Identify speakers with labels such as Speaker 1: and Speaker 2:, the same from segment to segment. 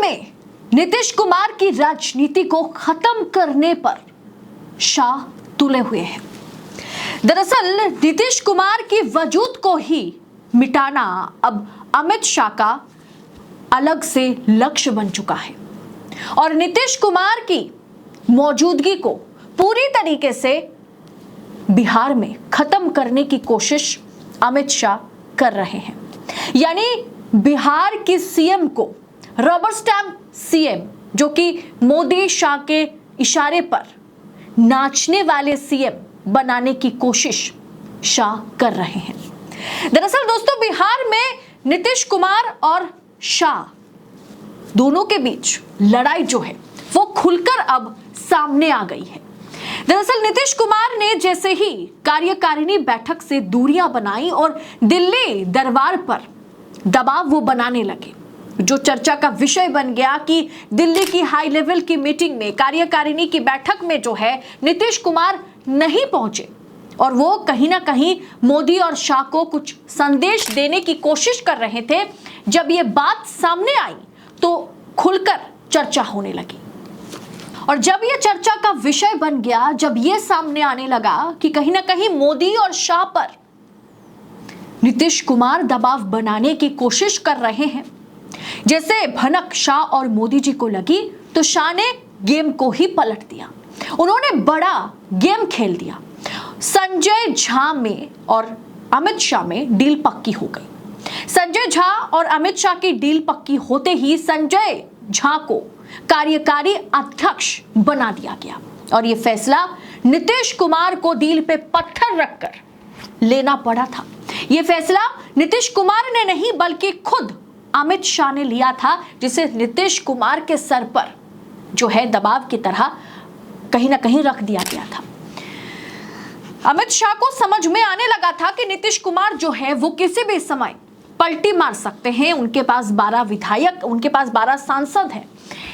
Speaker 1: में नीतीश कुमार की राजनीति को खत्म करने पर शाह तुले हुए हैं। दरअसल नीतीश कुमार की वजूद को ही मिटाना अब अमित शाह का अलग से लक्ष्य बन चुका है और नीतीश कुमार की मौजूदगी को पूरी तरीके से बिहार में खत्म करने की कोशिश अमित शाह कर रहे हैं। यानी बिहार की सीएम को रबर स्टैम्प सीएम, जो कि मोदी शाह के इशारे पर नाचने वाले सीएम बनाने की कोशिश शाह कर रहे हैं। दरअसल दोस्तों, बिहार में नीतीश कुमार और शाह दोनों के बीच लड़ाई जो है वो खुलकर अब सामने आ गई है। दरअसल नीतीश कुमार ने जैसे ही कार्यकारिणी बैठक से दूरियां बनाई और दिल्ली दरबार पर दबाव वो बनाने लगे, जो चर्चा का विषय बन गया कि दिल्ली की हाई लेवल की मीटिंग में, कार्यकारिणी की बैठक में जो है नीतीश कुमार नहीं पहुंचे और वो कहीं ना कहीं मोदी और शाह को कुछ संदेश देने की कोशिश कर रहे थे। जब ये बात सामने आई तो खुलकर चर्चा होने लगी और जब ये चर्चा का विषय बन गया, जब ये सामने आने लगा कि कहीं ना कहीं मोदी और शाह पर नीतीश कुमार दबाव बनाने की कोशिश कर रहे हैं, जैसे भनक शाह और मोदी जी को लगी तो शाह ने गेम को ही पलट दिया। उन्होंने बड़ा गेम खेल दिया। संजय झा में और अमित शाह में डील पक्की हो गई। संजय झा और अमित शाह की डील पक्की होते ही संजय झा को कार्यकारी अध्यक्ष बना दिया गया और यह फैसला नीतीश कुमार को दिल पे पत्थर रखकर लेना पड़ा था। यह फैसला नीतीश कुमार ने नहीं बल्कि खुद अमित शाह ने लिया था, जिसे नीतीश कुमार के सर पर जो है दबाव की तरह कहीं ना कहीं रख दिया गया था। अमित शाह को समझ में आने लगा था कि नीतीश कुमार जो है वो किसी भी समय पलटी मार सकते हैं। उनके पास 12 विधायक, उनके पास 12 सांसद हैं।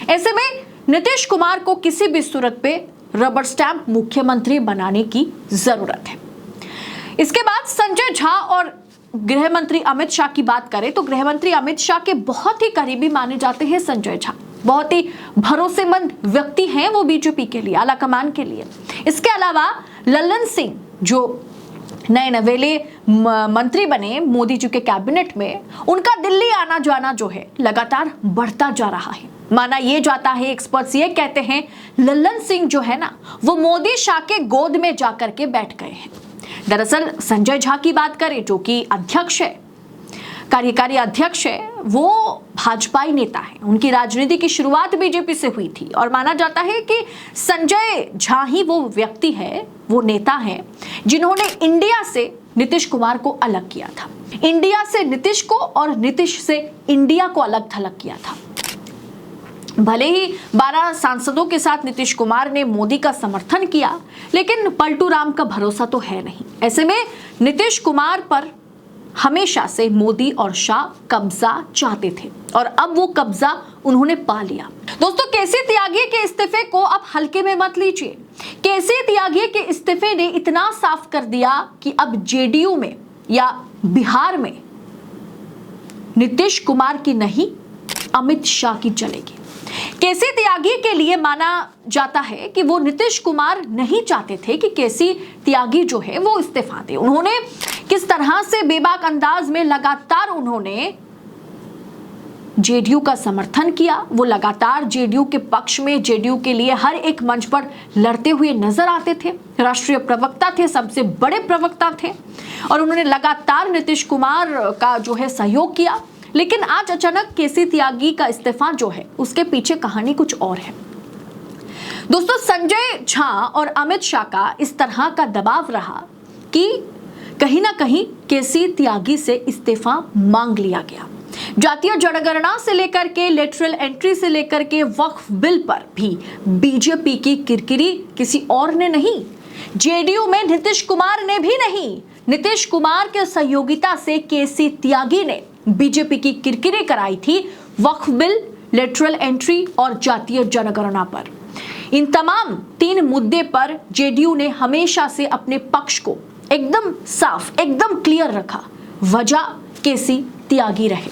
Speaker 1: ऐसे में नीतीश कुमार को किसी भी सूरत पे रबर स्टैंप मुख्यमंत्री बनाने की जरूरत है। इसके बाद संजय झा और गृह मंत्री अमित शाह की बात करें तो गृह मंत्री अमित शाह के बहुत ही करीबी माने जाते हैं संजय झा। बहुत ही भरोसेमंद व्यक्ति हैं वो बीजेपी के लिए, आला कमान के लिए। इसके अलावा लल्लन सिंह जो नए नवेले मंत्री बने मोदी जी के कैबिनेट में, उनका दिल्ली आना जाना जो है लगातार बढ़ता जा रहा है। माना यह जाता है, एक्सपर्ट्स ये कहते हैं, लल्लन सिंह जो है ना वो मोदी शाह के गोद में जाकर के बैठ गए हैं। दरअसल संजय झा की बात करें जो कि अध्यक्ष है, कार्यकारी अध्यक्ष है, वो भाजपाई नेता है। उनकी राजनीति की शुरुआत बीजेपी से हुई थी और माना जाता है कि संजय झा ही वो व्यक्ति है, वो नेता है जिन्होंने इंडिया से नीतीश कुमार को अलग किया था, इंडिया से नीतीश को और नीतीश से इंडिया को अलग थलग किया था। भले ही 12 सांसदों के साथ नीतीश कुमार ने मोदी का समर्थन किया, लेकिन पलटू राम का भरोसा तो है नहीं। ऐसे में नीतीश कुमार पर हमेशा से मोदी और शाह कब्जा चाहते थे और अब वो कब्जा उन्होंने पा लिया। दोस्तों, केसी त्यागी के इस्तीफे को अब हल्के में मत लीजिए। केसी त्यागी के इस्तीफे ने इतना साफ कर दिया कि अब जेडीयू में या बिहार में नीतीश कुमार की नहीं, अमित शाह की चलेगी। केसी त्यागी के लिए माना जाता है कि वो नीतीश कुमार नहीं चाहते थे कि केसी त्यागी जो है वो इस्तीफा दे। उन्होंने किस तरह से बेबाक अंदाज में लगातार उन्होंने जेडीयू का समर्थन किया, वो लगातार जेडीयू के पक्ष में, जेडीयू के लिए हर एक मंच पर लड़ते हुए नजर आते थे। राष्ट्रीय प्रवक्ता थे, सबसे बड़े प्रवक्ता थे और उन्होंने लगातार नीतीश कुमार का जो है सहयोग किया। लेकिन आज अचानक केसी त्यागी का इस्तीफा जो है उसके पीछे कहानी कुछ और है। दोस्तों, संजय झा और अमित शाह का इस तरह का दबाव रहा कि कहीं ना कहीं केसी त्यागी से इस्तीफा मांग लिया गया। जातीय जनगणना से लेकर के लेटरल एंट्री से लेकर के वक्फ बिल पर भी बीजेपी की किरकिरी किसी और ने नहीं, जेडीयू में नीतीश कुमार ने भी नहीं, नीतीश कुमार के सहयोगिता से केसी त्यागी ने बीजेपी की किरकिरी कराई थी वक्फ बिल, लेटरल एंट्री और जातीय जनगणना पर। इन तमाम 3 मुद्दे पर जेडीयू ने हमेशा से अपने पक्ष को एकदम साफ, एकदम क्लियर रखा। वजह केसी त्यागी रहे।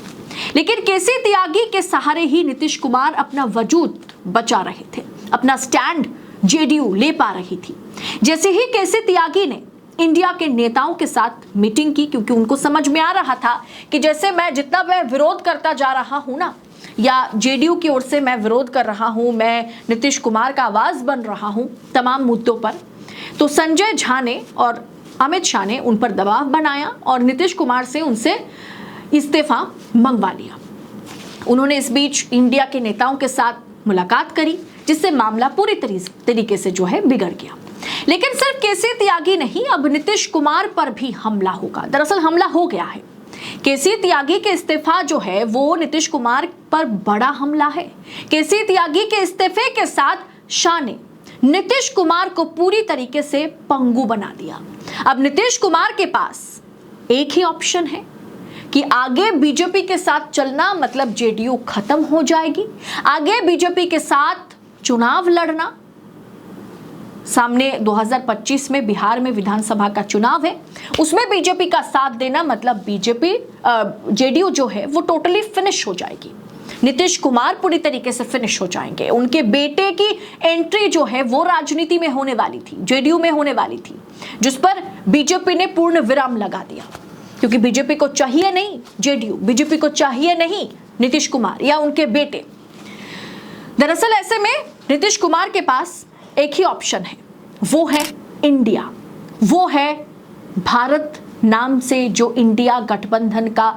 Speaker 1: लेकिन केसी त्यागी के सहारे ही नीतीश कुमार अपना वजूद बचा रहे थे, अपना स्टैंड जेडीयू ले पा रही थी। जैसे ही केसी त्यागी ने इंडिया के नेताओं के साथ मीटिंग की, क्योंकि उनको समझ में आ रहा था कि जैसे जितना मैं विरोध करता जा रहा हूं ना, या जेडीयू की ओर से मैं विरोध कर रहा हूं, मैं नीतीश कुमार का आवाज बन रहा हूं तमाम मुद्दों पर, तो संजय झा ने और अमित शाह ने उन पर दबाव बनाया और नीतीश कुमार से उनसे इस्तीफा मंगवा लिया। उन्होंने इस बीच इंडिया के नेताओं के साथ मुलाकात करी, जिससे मामला पूरी तरीके से बिगड़ गया। लेकिन सिर्फ केसी त्यागी नहीं, अब नीतीश कुमार पर भी हमला होगा। दरअसल हमला हो गया है। केसी त्यागी के इस्तीफा वो नीतीश कुमार पर बड़ा हमला है। केसी त्यागी के इस्तीफे के साथ शाह ने नीतीश कुमार को पूरी तरीके से पंगु बना दिया। अब नीतीश कुमार के पास एक ही ऑप्शन है कि आगे बीजेपी के साथ चलना, मतलब जेडीयू खत्म हो जाएगी, आगे बीजेपी के साथ चुनाव लड़ना। सामने 2025 में बिहार में विधानसभा का चुनाव है, उसमें बीजेपी का साथ देना, मतलब जेडीयू वो टोटली फिनिश हो जाएगी। नीतीश कुमार पूरी तरीके से फिनिश हो जाएंगे। उनके बेटे की एंट्री वो राजनीति में होने वाली थी, जेडीयू में होने वाली थी, जिस पर बीजेपी ने पूर्ण विराम लगा दिया, क्योंकि बीजेपी को चाहिए नहीं जेडीयू, बीजेपी को चाहिए नहीं नीतीश कुमार या उनके बेटे। दरअसल ऐसे में नीतीश कुमार के पास एक ही ऑप्शन है, वो है इंडिया, वो है भारत नाम से जो इंडिया गठबंधन का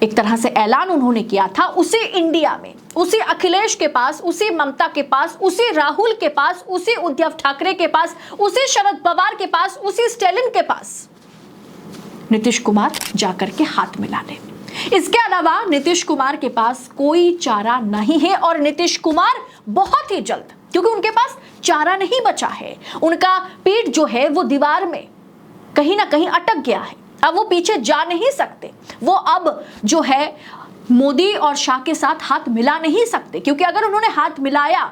Speaker 1: एक तरह से ऐलान उन्होंने किया था। उसी इंडिया में, उसी अखिलेश के पास, उसी ममता के पास, उसी राहुल के पास, उसी उद्धव ठाकरे के पास, उसी शरद पवार के पास, उसी स्टालिन के पास नीतीश कुमार जाकर के हाथ मिला ले। इसके अलावा नीतीश कुमार के पास कोई चारा नहीं है और नीतीश कुमार बहुत ही जल्द, क्योंकि उनके पास चारा नहीं बचा है, उनका पीठ वो दीवार में कहीं ना कहीं अटक गया है, अब वो पीछे जा नहीं सकते। वो अब मोदी और शाह के साथ हाथ मिला नहीं सकते, क्योंकि अगर उन्होंने हाथ मिलाया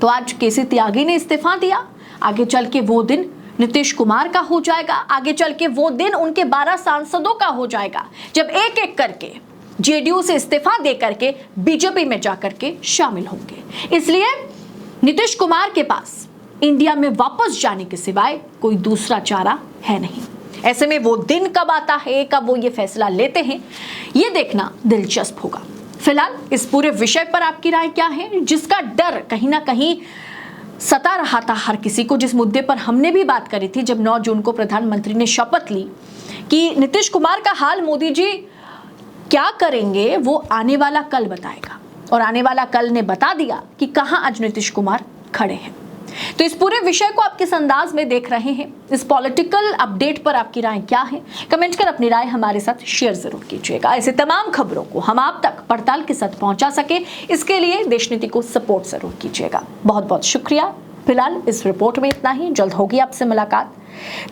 Speaker 1: तो आज केसी त्यागी ने इस्तीफा दिया, आगे चल के वो दिन नीतीश कुमार का हो जाएगा, आगे चल के वो दिन उनके 12 सांसदों का हो जाएगा, जब एक एक करके जेडीयू से इस्तीफा दे करके बीजेपी में जाकर के शामिल होंगे। इसलिए नीतीश कुमार के पास इंडिया में वापस जाने के सिवाय कोई दूसरा चारा है नहीं। ऐसे में वो दिन कब आता है, कब वो ये फैसला लेते हैं, ये देखना दिलचस्प होगा। फिलहाल इस पूरे विषय पर आपकी राय क्या है, जिसका डर कहीं ना कहीं सता रहा था हर किसी को, जिस मुद्दे पर हमने भी बात करी थी जब 9 जून को प्रधानमंत्री ने शपथ ली कि नीतीश कुमार का हाल मोदी जी क्या करेंगे वो आने वाला कल बताएगा, और आने वाला कल ने बता दिया कि कहां आज नीतीश कुमार खड़े हैं। तो इस पूरे विषय को आप किस अंदाज में देख रहे हैं, इस पॉलिटिकल अपडेट पर आपकी राय क्या है, कमेंट कर अपनी राय हमारे साथ शेयर जरूर कीजिएगा। ऐसे तमाम खबरों को हम आप तक पड़ताल के साथ पहुंचा सके, इसके लिए देशनीति को सपोर्ट जरूर कीजिएगा। बहुत बहुत शुक्रिया। फिलहाल इस रिपोर्ट में इतना ही, जल्द होगी आपसे मुलाकात।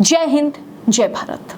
Speaker 1: जय हिंद, जय भारत।